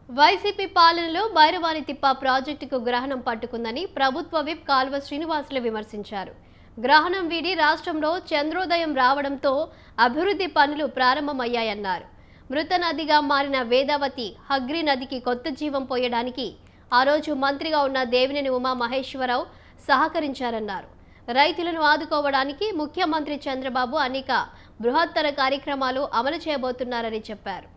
YCP పాలనలో భైరవానితిప్ప ప్రాజెక్టుకు గ్రహణం పట్టుకుందని ప్రభుత్వ విప్ కాల్వ శ్రీనివాసులు విమర్శించారు. గ్రహణం వీడి రాష్ట్రంలో చంద్రోదయం రావడంతో అభివృద్ధి పనులు ప్రారంభమయ్యాయన్నారు. మృత నదిగా మారిన వేదావతి హగ్రి నదికి కొత్త జీవం పోయడానికి ఆ రోజు మంత్రిగా ఉన్న దేవినేని ఉమా మహేశ్వరరావు సహకరించారన్నారు. రైతులను ఆదుకోవడానికి ముఖ్యమంత్రి చంద్రబాబు అనేక బృహత్తర కార్యక్రమాలు అమలు చేయబోతున్నారని చెప్పారు.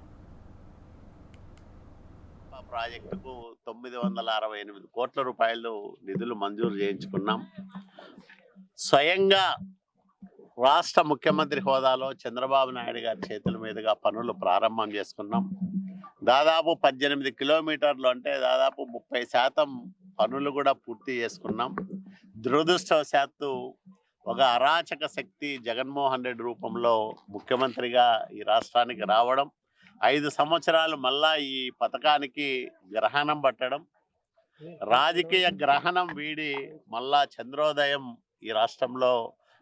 ప్రాజెక్టుకు 968 కోట్ల రూపాయలు నిధులు మంజూరు చేయించుకున్నాం. స్వయంగా రాష్ట్ర ముఖ్యమంత్రి హోదాలో చంద్రబాబు నాయుడు గారి చేతుల మీదుగా పనులు ప్రారంభం చేసుకున్నాం. దాదాపు 18 కిలోమీటర్లు అంటే దాదాపు 30% పనులు కూడా పూర్తి చేసుకున్నాం. దురదృష్టవశాత్తు ఒక అరాచక శక్తి జగన్మోహన్ రెడ్డి రూపంలో ముఖ్యమంత్రిగా ఈ రాష్ట్రానికి రావడం, 5 సంవత్సరాలు మళ్ళా ఈ పథకానికి గ్రహణం పట్టడం, రాజకీయ గ్రహణం వీడి మళ్ళా చంద్రోదయం ఈ రాష్ట్రంలో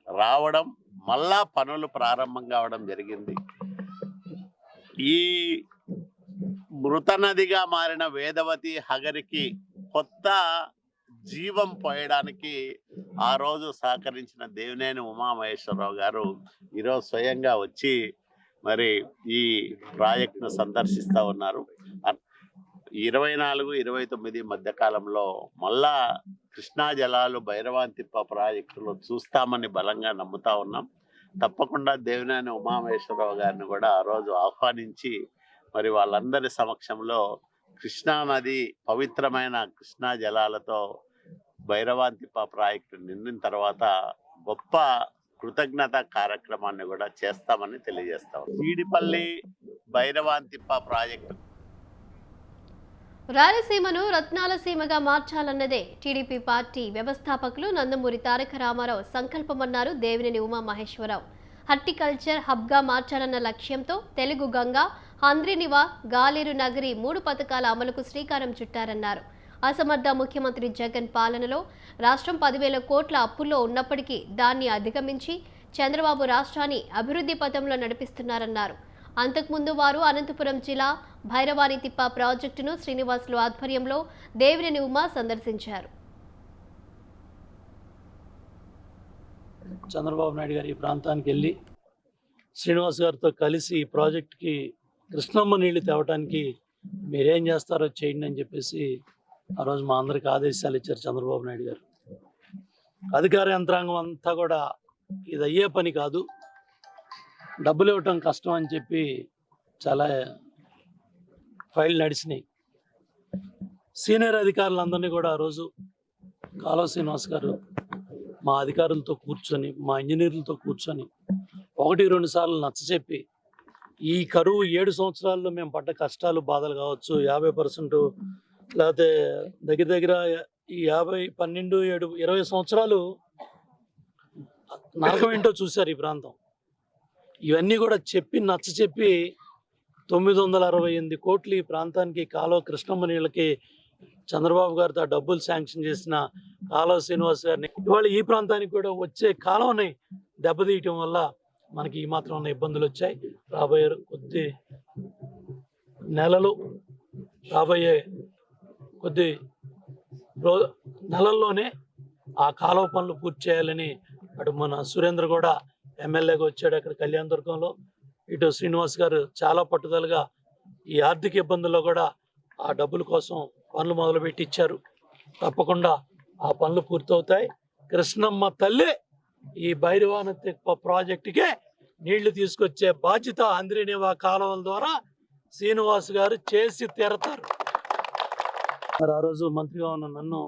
రావడం, మళ్ళా పనులు ప్రారంభం కావడం జరిగింది. ఈ మృత నదిగా మారిన వేదవతి హగరికి కొత్త జీవం పోయడానికి ఆ రోజు సహకరించిన దేవినేని ఉమామహేశ్వరరావు గారు ఈరోజు స్వయంగా వచ్చి మరి ఈ ప్రాజెక్టును సందర్శిస్తూ ఉన్నారు. 24-29 మధ్య కాలంలో మళ్ళా కృష్ణా జలాలు భైరవానితిప్ప ప్రాజెక్టులో చూస్తామని బలంగా నమ్ముతా ఉన్నాం. తప్పకుండా దేవినేని ఉమామహేశ్వరరావు గారిని కూడా ఆ రోజు ఆహ్వానించి మరి వాళ్ళందరి సమక్షంలో కృష్ణా నది పవిత్రమైన కృష్ణా జలాలతో భైరవానితిప్ప ప్రాజెక్టు నిండిన తర్వాత గొప్ప కృతజ్ఞత కార్యక్రమాన్ని కూడా చేస్తామని తెలియజేస్తాం. ఈడిపల్లి భైరవానితిప్ప ప్రాజెక్టు రాయలసీమను రత్నాలసీమగా మార్చాలన్నదే టీడీపీ పార్టీ వ్యవస్థాపకులు నందమూరి తారక రామారావు సంకల్పమన్నారు దేవినేని ఉమా మహేశ్వరరావు. హార్టికల్చర్ హబ్గా మార్చాలన్న లక్ష్యంతో తెలుగు గంగ, హంద్రినివా, గాలేరు నగరి 3 పథకాల అమలుకు శ్రీకారం చుట్టారన్నారు. అసమర్థ ముఖ్యమంత్రి జగన్ పాలనలో రాష్ట్రం 10,000 కోట్ల అప్పుల్లో ఉన్నప్పటికీ దాన్ని అధిగమించి చంద్రబాబు రాష్ట్రాన్ని అభివృద్ధి పథంలో నడిపిస్తున్నారన్నారు. అంతకుముందు వారు అనంతపురం జిల్లా భైరవానితిప్ప ప్రాజెక్టును శ్రీనివాసులు ఆధ్వర్యంలో దేవినేని ఉమా సందర్శించారు. చంద్రబాబు నాయుడు గారు ఈ ప్రాంతానికి వెళ్ళి శ్రీనివాస్ గారితో కలిసి ఈ ప్రాజెక్టుకి కృష్ణమ్మ నీళ్లు తేవటానికి మీరేం చేస్తారో చేయండి అని చెప్పేసి ఆ రోజు మా అందరికి ఆదేశాలు ఇచ్చారు చంద్రబాబు నాయుడు గారు. అధికార యంత్రాంగం అంతా కూడా ఇది అయ్యే పని కాదు, డబ్బులు ఇవ్వటం కష్టం అని చెప్పి చాలా ఫైల్ నడిచినాయి. సీనియర్ అధికారులందరినీ కూడా ఆ రోజు కాలువ శ్రీనివాస్ గారు మా అధికారులతో కూర్చొని, మా ఇంజనీర్లతో కూర్చొని 1-2 సార్లు నచ్చచెప్పి ఈ కరువు 7 సంవత్సరాల్లో మేము పడ్డ కష్టాలు బాధలు కావచ్చు, 50% లేకపోతే దగ్గర దగ్గర ఈ 12, 7, 20 సంవత్సరాలు నరకం ఏంటో చూశారు ఈ ప్రాంతం. ఇవన్నీ కూడా చెప్పి నచ్చచెప్పి 968 కోట్లు ఈ ప్రాంతానికి కాలువ కృష్ణమ్మ నీళ్ళకి చంద్రబాబు గారితో డబ్బులు శాంక్షన్ చేసిన కాలువ శ్రీనివాస్ గారిని ఇవాళ ఈ ప్రాంతానికి కూడా వచ్చే కాలువని దెబ్బతీయటం వల్ల మనకి ఈ మాత్రం ఉన్న ఇబ్బందులు వచ్చాయి. రాబోయే కొద్ది నెలలు, రాబోయే కొద్ది నెలల్లోనే ఆ కాలువ పనులు పూర్తి చేయాలని అటు మన సురేంద్ర కూడా ఎమ్మెల్యేగా వచ్చాడు అక్కడ కళ్యాణదుర్గంలో. ఇటు శ్రీనివాస్ గారు చాలా పట్టుదలగా ఈ ఆర్థిక ఇబ్బందుల్లో కూడా ఆ డబ్బుల కోసం పనులు మొదలుపెట్టి ఇచ్చారు. తప్పకుండా ఆ పనులు పూర్తవుతాయి. కృష్ణమ్మ తల్లి ఈ భైరవానితిప్ప ప్రాజెక్టుకే నీళ్లు తీసుకొచ్చే బాధ్యత హంద్రినివా కాలువల ద్వారా శ్రీనివాస్ గారు చేసి తీరతారు. మరి ఆ రోజు మంత్రిగా ఉన్న నన్ను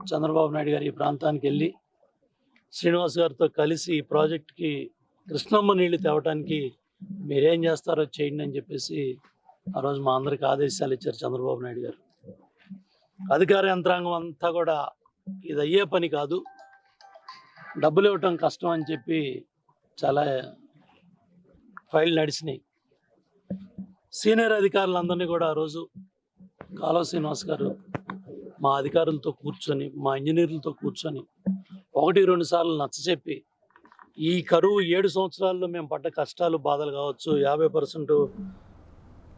చంద్రబాబు నాయుడు గారు ఈ ప్రాంతానికి వెళ్ళి శ్రీనివాస్ గారితో కలిసి ఈ ప్రాజెక్టుకి కృష్ణమ్మ నీళ్లు తేవటానికి మీరేం చేస్తారో చేయండి అని చెప్పేసి ఆ రోజు మా అందరికి ఆదేశాలు ఇచ్చారు చంద్రబాబు నాయుడు గారు. అధికార యంత్రాంగం అంతా కూడా ఇది అయ్యే పని కాదు, డబ్బులు ఇవ్వటం కష్టం అని చెప్పి చాలా ఫైల్ నడిచినాయి. సీనియర్ అధికారులందరినీ కూడా ఆ రోజు కాలువ శ్రీనివాస్ గారు మా అధికారులతో కూర్చొని, మా ఇంజనీర్లతో కూర్చొని 1-2 సార్లు నచ్చచెప్పి ఈ కరువు 7 సంవత్సరాల్లో మేము పడ్డ కష్టాలు బాధలు కావచ్చు, 50%